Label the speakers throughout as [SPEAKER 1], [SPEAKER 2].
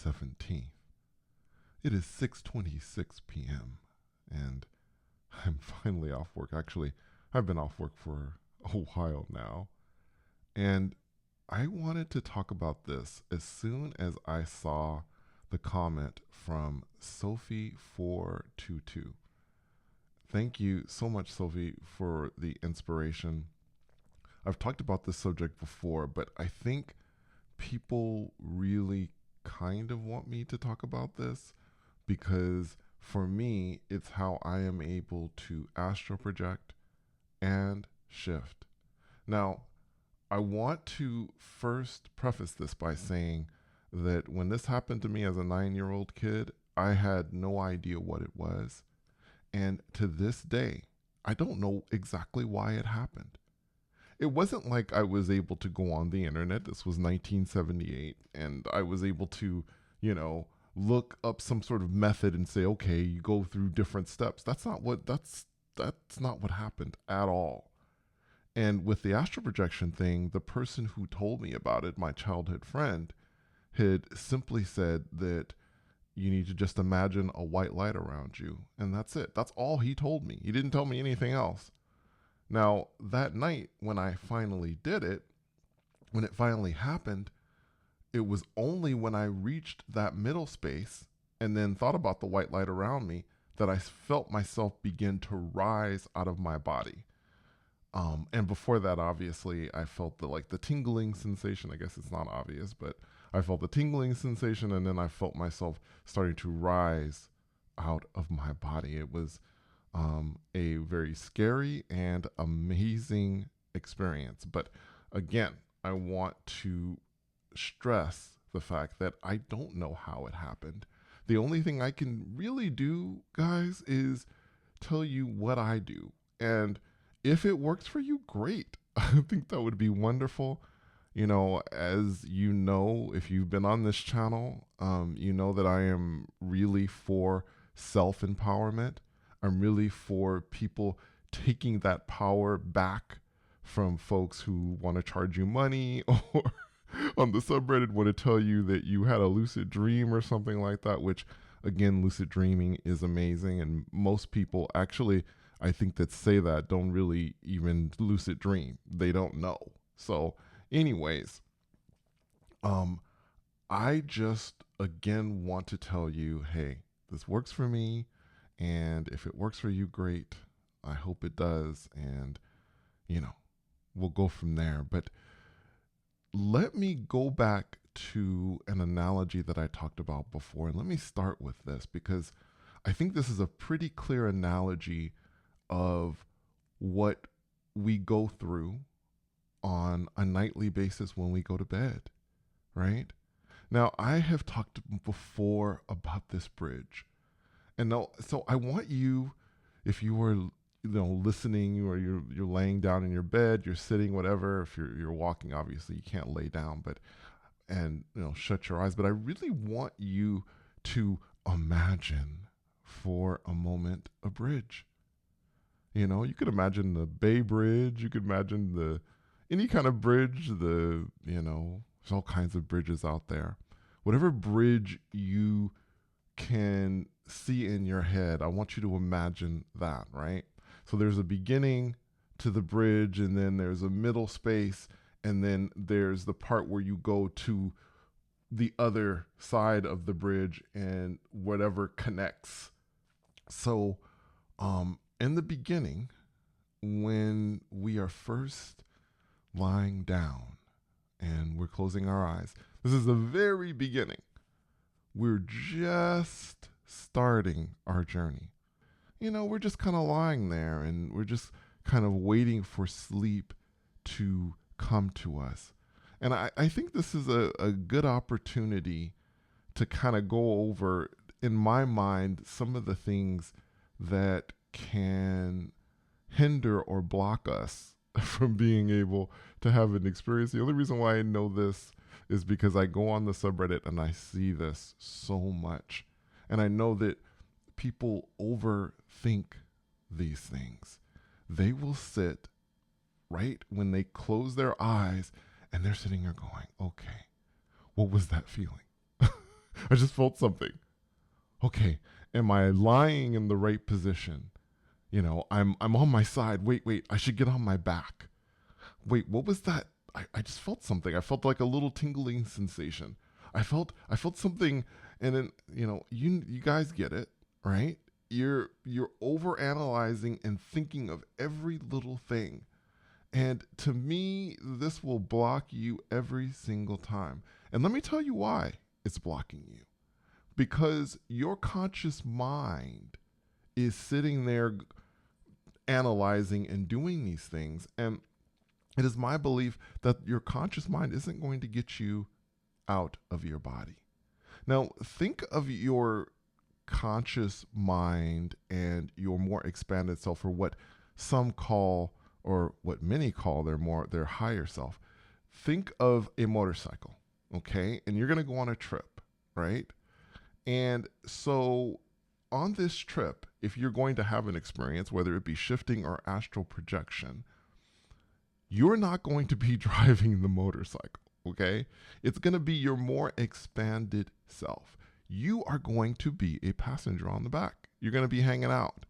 [SPEAKER 1] 17th. It is 6:26 p.m. and I'm finally off work. Actually, I've been off work for a while now. And I wanted to talk about this as soon as I saw the comment from Sophie422. Thank you so much, Sophie, for the inspiration. I've talked about this subject before, but I think people really kind of want me to talk about this because for me, it's how I am able to astral project and shift. Now, I want to first preface this by saying that when this happened to me as a 9-year-old kid, I had no idea what it was. And to this day, I don't know exactly why it happened. It wasn't like I was able to go on the internet. This was 1978, and I was able to, look up some sort of method and say, okay, you go through different steps. That's not what happened at all. And with the astral projection thing, the person who told me about it, my childhood friend, had simply said that you need to just imagine a white light around you. And that's it. That's all he told me. He didn't tell me anything else. Now, that night when I finally did it, when it finally happened, it was only when I reached that middle space and then thought about the white light around me that I felt myself begin to rise out of my body. And before that, obviously, I felt the tingling sensation. I guess it's not obvious, but I felt the tingling sensation, and then I felt myself starting to rise out of my body. It was a very scary and amazing experience. But again, I want to stress the fact that I don't know how it happened. The only thing I can really do, guys, is tell you what I do. And if it works for you, great. I think that would be wonderful. As you know, if you've been on this channel, you know that I am really for self-empowerment. I'm really for people taking that power back from folks who want to charge you money or on the subreddit want to tell you that you had a lucid dream or something like that, which again, lucid dreaming is amazing. And most people actually, I think that say that don't really even lucid dream. They don't know. So anyways, I just again want to tell you, hey, this works for me. And if it works for you, great. I hope it does. And, we'll go from there. But let me go back to an analogy that I talked about before. And let me start with this because I think this is a pretty clear analogy of what we go through on a nightly basis when we go to bed, right? Now, I have talked before about this bridge. And no, so I want you, if you were, listening or you're laying down in your bed, you're sitting, whatever. If you're walking, obviously you can't lay down, and shut your eyes. But I really want you to imagine for a moment a bridge. You could imagine the Bay Bridge. You could imagine any kind of bridge. There's all kinds of bridges out there. Whatever bridge you can see in your head, I want you to imagine that, right? So there's a beginning to the bridge, and then there's a middle space, and then there's the part where you go to the other side of the bridge and whatever connects. So in the beginning, when we are first lying down and we're closing our eyes, this is the very beginning. We're just starting our journey. We're just kind of lying there and we're just kind of waiting for sleep to come to us. And I think this is a good opportunity to kind of go over, in my mind, some of the things that can hinder or block us from being able to have an experience. The only reason why I know this is because I go on the subreddit and I see this so much. And I know that people overthink these things. They will sit right when they close their eyes and they're sitting there going, okay, what was that feeling? I just felt something. Okay, am I lying in the right position? I'm on my side. Wait, I should get on my back. Wait, what was that? I just felt something. I felt like a little tingling sensation. I felt something, and then you guys get it, right? You're over analyzing and thinking of every little thing. And to me, this will block you every single time. And let me tell you why it's blocking you. Because your conscious mind is sitting there analyzing and doing these things. And it is my belief that your conscious mind isn't going to get you out of your body. Now, think of your conscious mind and your more expanded self, or what some call, or what many call their higher self. Think of a motorcycle, okay? And you're going to go on a trip, right? And so on this trip, if you're going to have an experience, whether it be shifting or astral projection, you're not going to be driving the motorcycle, okay? It's going to be your more expanded self. You are going to be a passenger on the back. You're going to be hanging out.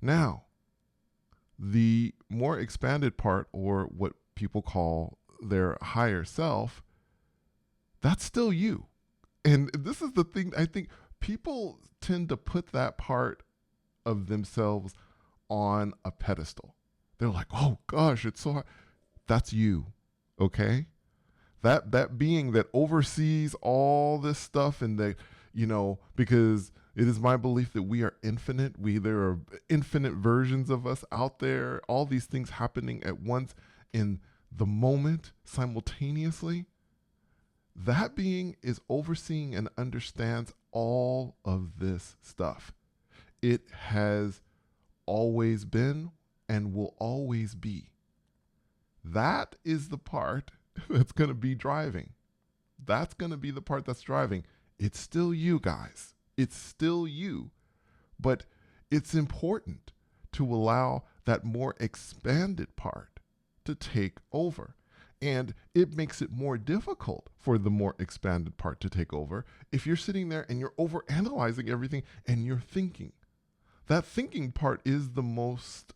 [SPEAKER 1] Now, the more expanded part, or what people call their higher self, that's still you. And this is the thing, I think people tend to put that part of themselves on a pedestal. They're like, oh gosh, it's so hard. That's you, okay? That being that oversees all this stuff, and that, because it is my belief that we are infinite. There are infinite versions of us out there, all these things happening at once in the moment simultaneously. That being is overseeing and understands all of this stuff. It has always been and will always be. That is the part that's going to be driving. That's going to be the part that's driving. It's still you, guys. It's still you. But it's important to allow that more expanded part to take over. And it makes it more difficult for the more expanded part to take over if you're sitting there and you're over analyzing everything and you're thinking. That thinking part is the most,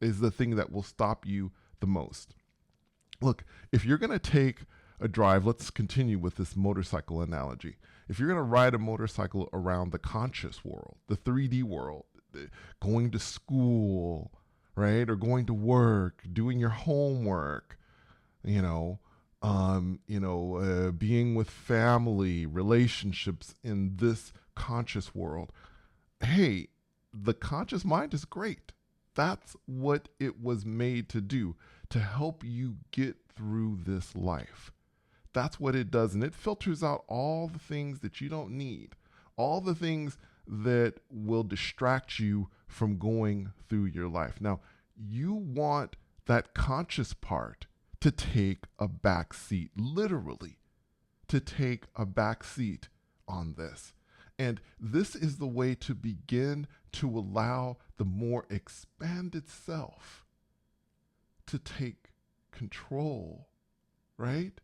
[SPEAKER 1] is the thing that will stop you the most. Look, if you're going to take a drive, let's continue with this motorcycle analogy. If you're going to ride a motorcycle around the conscious world, the 3D world, going to school, right? Or going to work, doing your homework, being with family, relationships in this conscious world. Hey, the conscious mind is great. That's what it was made to do, to help you get through this life. That's what it does. And it filters out all the things that you don't need, all the things that will distract you from going through your life. Now, you want that conscious part to take a back seat, literally, to take a back seat on this. And this is the way to begin to allow the more expanded self to take control, right?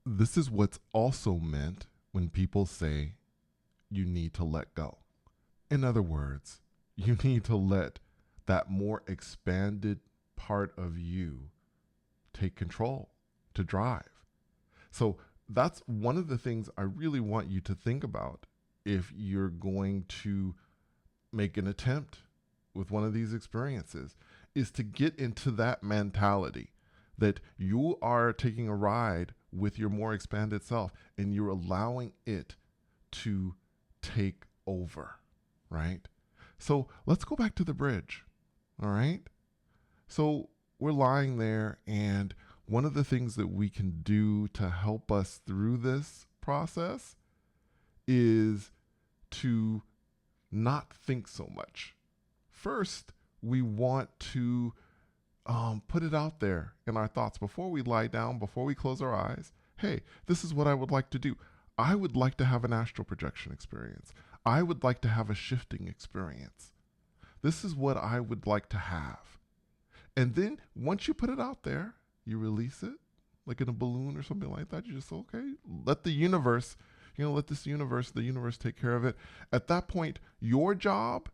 [SPEAKER 1] This is what's also meant when people say you need to let go. In other words, you need to let that more expanded part of you take control, to drive. So that's one of the things I really want you to think about if you're going to make an attempt with one of these experiences, is to get into that mentality that you are taking a ride with your more expanded self and you're allowing it to take over, right? So let's go back to the bridge, all right? So we're lying there, and one of the things that we can do to help us through this process is to not think so much. First, we want to put it out there in our thoughts before we lie down, before we close our eyes. Hey, this is what I would like to do. I would like to have an astral projection experience. I would like to have a shifting experience. This is what I would like to have. And then once you put it out there, you release it like in a balloon or something like that. You just, okay, let the universe, let the universe take care of it. At that point, your job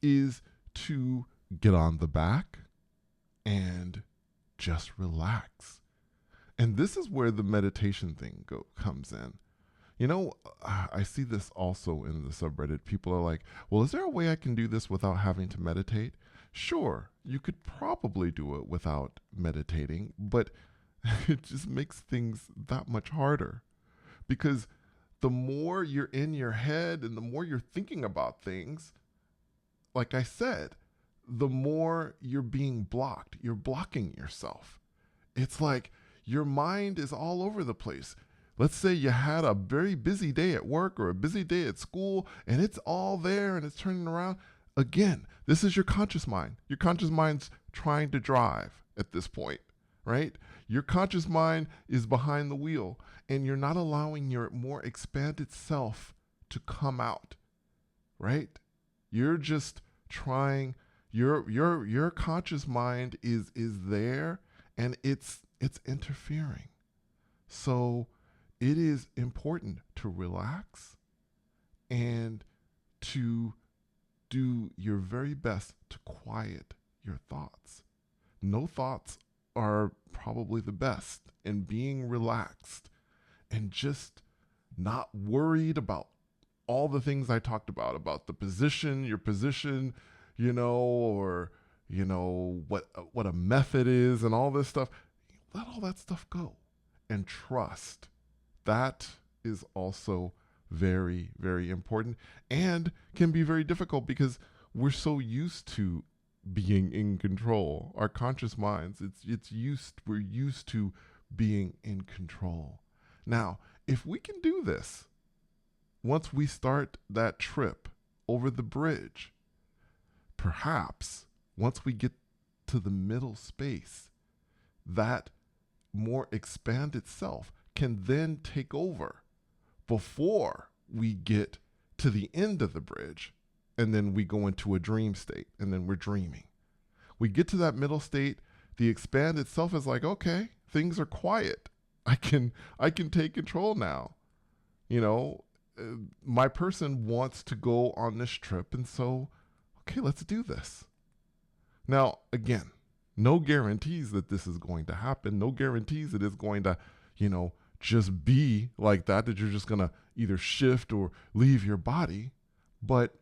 [SPEAKER 1] is to get on the back and just relax. And this is where the meditation thing comes in. I see this also in the subreddit. People are like, well, is there a way I can do this without having to meditate? Sure, you could probably do it without meditating, but it just makes things that much harder. Because the more you're in your head and the more you're thinking about things, like I said, the more you're being blocked. You're blocking yourself. It's like your mind is all over the place. Let's say you had a very busy day at work or a busy day at school, and it's all there and it's turning around. Again, this is your conscious mind. Your conscious mind's trying to drive at this point, right? Your conscious mind is behind the wheel, and you're not allowing your more expanded self to come out, right? You're just trying. Your conscious mind is there, and it's interfering. So it is important to relax and to do your very best to quiet your thoughts. No thoughts are probably the best, and being relaxed and just not worried about all the things I talked about the position, your position, or what a method is and all this stuff. Let all that stuff go and trust. That is also very, very important and can be very difficult because we're so used to being in control. Our conscious minds, we're used to being in control. Now, if we can do this, once we start that trip over the bridge, perhaps once we get to the middle space, that more expanded self can then take over before we get to the end of the bridge, and then we go into a dream state, and then we're dreaming. We get to that middle state, the expanded self is like, okay, things are quiet. I can take control now. My person wants to go on this trip, and so, okay, let's do this. Now, again, no guarantees that this is going to happen. No guarantees that it's going to, just be like that you're just going to either shift or leave your body. But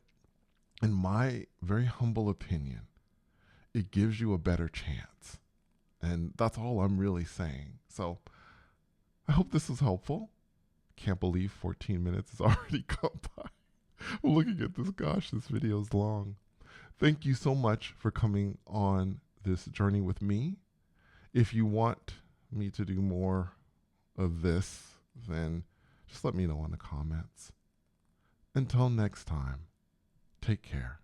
[SPEAKER 1] in my very humble opinion, it gives you a better chance. And that's all I'm really saying. So I hope this was helpful. Can't believe 14 minutes has already gone by. I'm looking at this. Gosh, this video is long. Thank you so much for coming on this journey with me. If you want me to do more of this, then just let me know in the comments. Until next time, take care.